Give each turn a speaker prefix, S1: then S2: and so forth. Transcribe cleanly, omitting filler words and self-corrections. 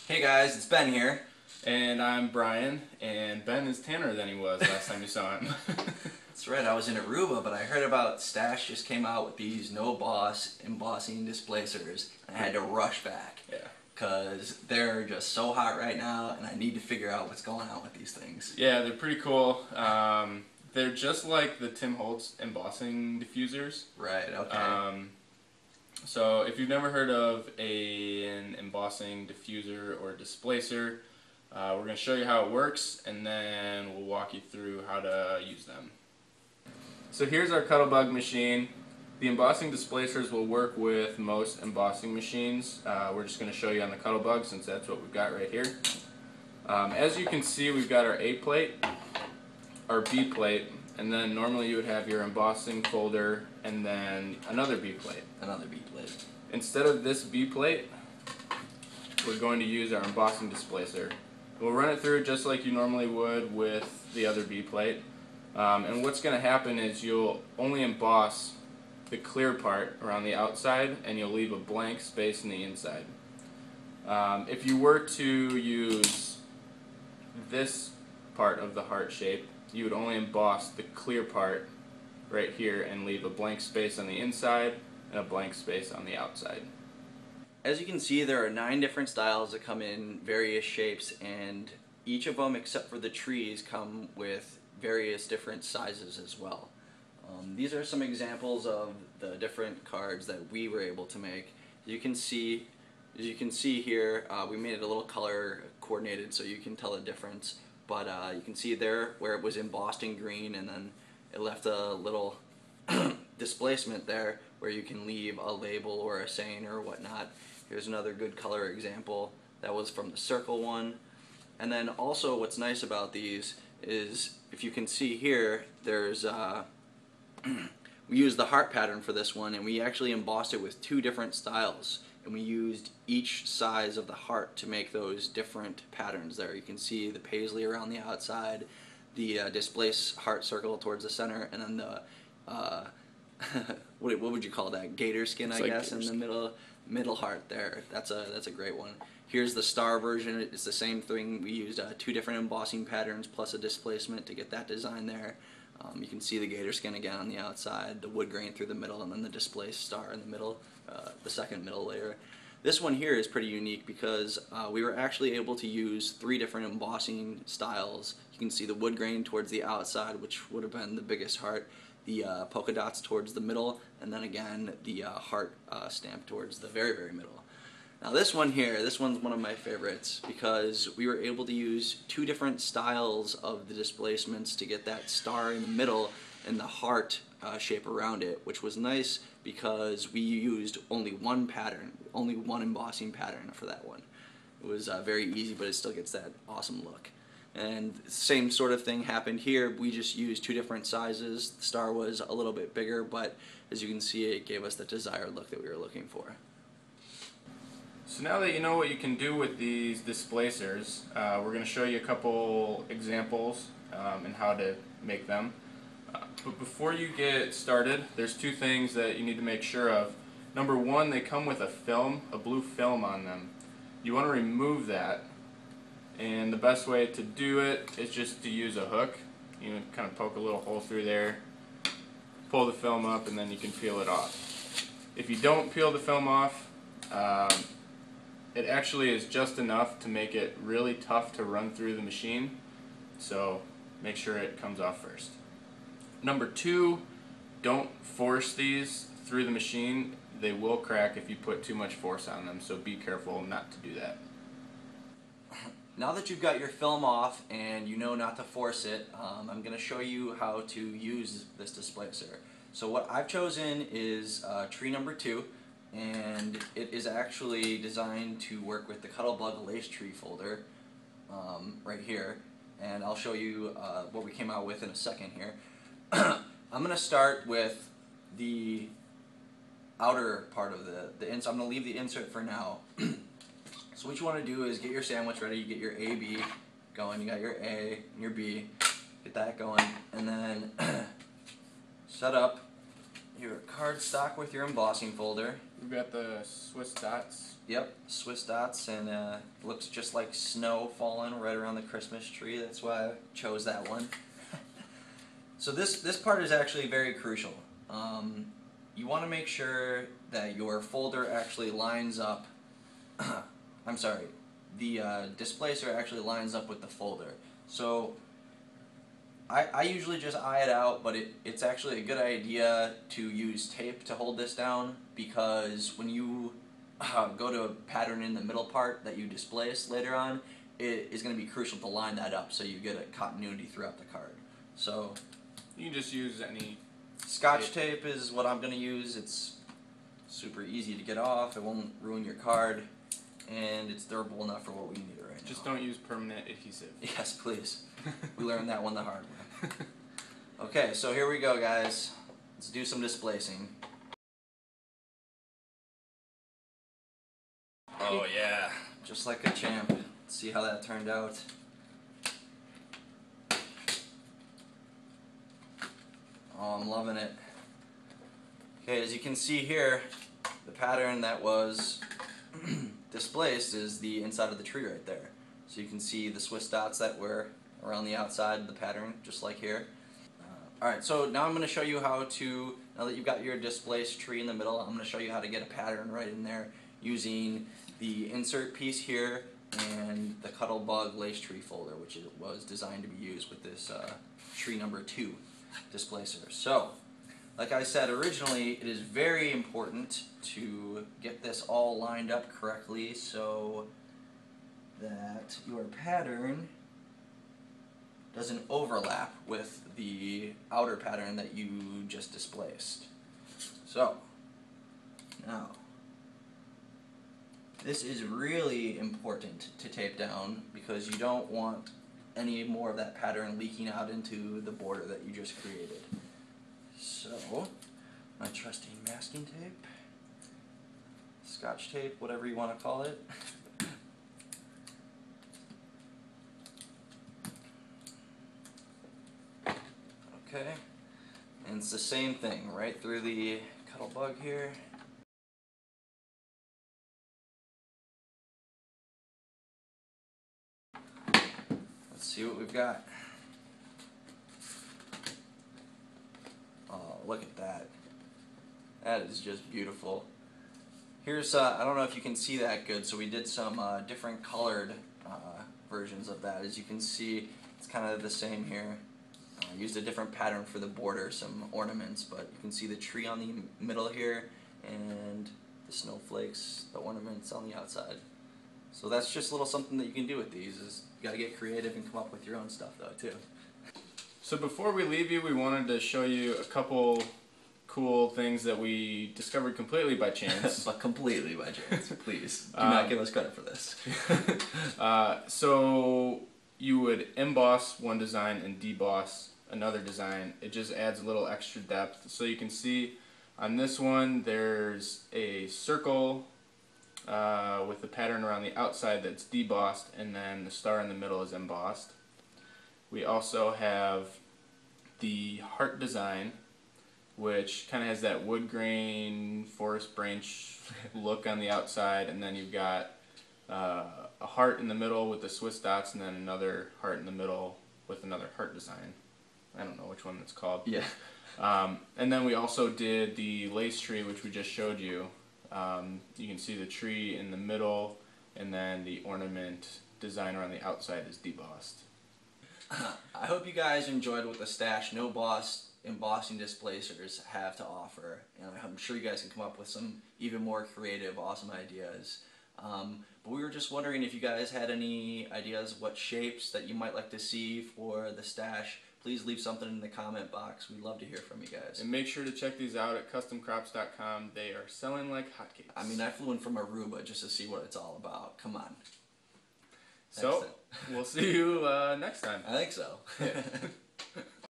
S1: Hey guys, it's Ben here.
S2: And I'm Brian, and Ben is tanner than he was last time you saw him.
S1: That's right, I was in Aruba, but I heard about Stash just came out with these no-boss embossing displacers. I had to rush back
S2: Yeah.
S1: because they're just so hot right now, and I need to figure out what's going on with these things.
S2: Yeah, they're pretty cool. They're just like the Tim Holtz embossing diffusers.
S1: Right, okay.
S2: So if you've never heard of an embossing diffuser or displacer, we're going to show you how it works, and then we'll walk you through how to use them. So here's our Cuttlebug machine. The embossing displacers will work with most embossing machines. We're just going to show you on the Cuttlebug since that's what we've got right here. As you can see, we've got our A plate, our B plate, and then normally you would have your embossing folder and then another B plate.
S1: Another B plate.
S2: Instead of this B plate, we're going to use our embossing displacer. We'll run it through just like you normally would with the other B plate. And what's going to happen is you'll only emboss the clear part around the outside, and you'll leave a blank space in the inside. If you were to use this part of the heart shape, you would only emboss the clear part right here and leave a blank space on the inside and a blank space on the outside.
S1: As you can see, there are 9 different styles that come in various shapes, and each of them, except for the trees, come with various different sizes as well. These are some examples of the different cards that we were able to make. As you can see here, we made it a little color coordinated so you can tell the difference. But you can see there where it was embossed in green, and then it left a little displacement there where you can leave a label or a saying or whatnot. Here's another good color example. That was from the circle one. And then also what's nice about these is, if you can see here, there's we used the heart pattern for this one, and we actually embossed it with 2 different styles, and we used each size of the heart to make those different patterns there. You can see the paisley around the outside, the displaced heart circle towards the center, and then the what would you call that? Gator skin, I guess, in the middle heart there. That's a great one. Here's the star version. It's the same thing. We used 2 different embossing patterns plus a displacement to get that design there. You can see the gator skin again on the outside, the wood grain through the middle, and then the displaced star in the middle, the second middle layer. This one here is pretty unique because we were actually able to use 3 different embossing styles. You can see the wood grain towards the outside, which would have been the biggest heart, the polka dots towards the middle, and then again the heart stamp towards the very, very middle. Now this one here, this one's one of my favorites because we were able to use 2 different styles of the displacements to get that star in the middle and the heart shape around it, which was nice because we used only one pattern, only one embossing pattern for that one. It was very easy, but it still gets that awesome look. And same sort of thing happened here. We just used 2 different sizes. The star was a little bit bigger, but as you can see, it gave us the desired look that we were looking for.
S2: So now that you know what you can do with these displacers, we're going to show you a couple examples and how to make them. But before you get started, there's 2 things that you need to make sure of. Number 1, they come with a film, a blue film on them. You want to remove that, and the best way to do it is just to use a hook. You kind of poke a little hole through there, pull the film up, and then you can peel it off. If you don't peel the film off, it actually is just enough to make it really tough to run through the machine, so make sure it comes off first. Number 2, don't force these through the machine. They will crack if you put too much force on them, so be careful not to do that.
S1: Now that you've got your film off and you know not to force it, I'm going to show you how to use this displacer. So what I've chosen is tree number 2. And it is actually designed to work with the Cuttlebug lace tree folder right here, and I'll show you what we came out with in a second here. I'm going to start with the outer part of the insert. I'm going to leave the insert for now. So what you want to do is get your sandwich ready. You get your A, B going. You got your A and your B. Get that going, and then set up your cardstock with your embossing folder.
S2: We've got the Swiss dots.
S1: Yep, Swiss dots, and looks just like snow falling right around the Christmas tree. That's why I chose that one. So this part is actually very crucial. You want to make sure that your folder actually lines up. I'm sorry, the displacer actually lines up with the folder. So I usually just eye it out, but it's actually a good idea to use tape to hold this down, because when you go to a pattern in the middle part that you displace later on, it is going to be crucial to line that up so you get a continuity throughout the card. So
S2: you can just use any
S1: Scotch tape is what I'm going to use. It's super easy to get off, it won't ruin your card, and it's durable enough for what we need right now.
S2: Just don't use permanent adhesive.
S1: Yes, please. We learned that one the hard way. Okay, so here we go, guys. Let's do some displacing. Oh yeah, just like a champ. Let's see how that turned out. Oh, I'm loving it. Okay, as you can see here, the pattern that was displaced is the inside of the tree right there. So you can see the Swiss dots that were around the outside of the pattern, just like here. Alright, so now I'm going to show you how to, now that you've got your displaced tree in the middle, I'm going to show you how to get a pattern right in there using the insert piece here and the Cuttlebug lace tree folder, which was designed to be used with this tree number 2 displacer. So, like I said originally, it is very important to get this all lined up correctly so that your pattern doesn't overlap with the outer pattern that you just displaced. So, now, this is really important to tape down because you don't want any more of that pattern leaking out into the border that you just created. So, my trusty masking tape, Scotch tape, whatever you want to call it. Okay, and it's the same thing right through the Cuttlebug here. Let's see what we've got. Oh, look at that. That is just beautiful. Here's, I don't know if you can see that good, so we did some different colored versions of that. As you can see, it's kind of the same here. I used a different pattern for the border, some ornaments, but you can see the tree on the middle here and the snowflakes, the ornaments on the outside. So that's just a little something that you can do with these. Is you got to get creative and come up with your own stuff though too.
S2: So before we leave you, we wanted to show you a couple cool things that we discovered completely by chance.
S1: But completely by chance, please. Do not give us credit for this.
S2: So you would emboss one design and deboss another design. It just adds a little extra depth. So you can see on this one there's a circle with the pattern around the outside that's debossed, and then the star in the middle is embossed. We also have the heart design, which kind of has that wood grain forest branch look on the outside, and then you've got a heart in the middle with the Swiss dots, and then another heart in the middle with another heart design. I don't know which one that's called.
S1: Yeah.
S2: And then we also did the lace tree, which we just showed you. You can see the tree in the middle, and then the ornament design around the outside is debossed.
S1: I hope you guys enjoyed what the Stash No Boss Embossing Displacers have to offer, and I'm sure you guys can come up with some even more creative, awesome ideas. But we were just wondering if you guys had any ideas what shapes that you might like to see for the Stash. Please leave something in the comment box. We'd love to hear from you guys.
S2: And make sure to check these out at customcrops.com. They are selling like hotcakes.
S1: I mean, I flew in from Aruba just to see what it's all about. Come on.
S2: So, we'll see you next time.
S1: I think so.
S2: Yeah.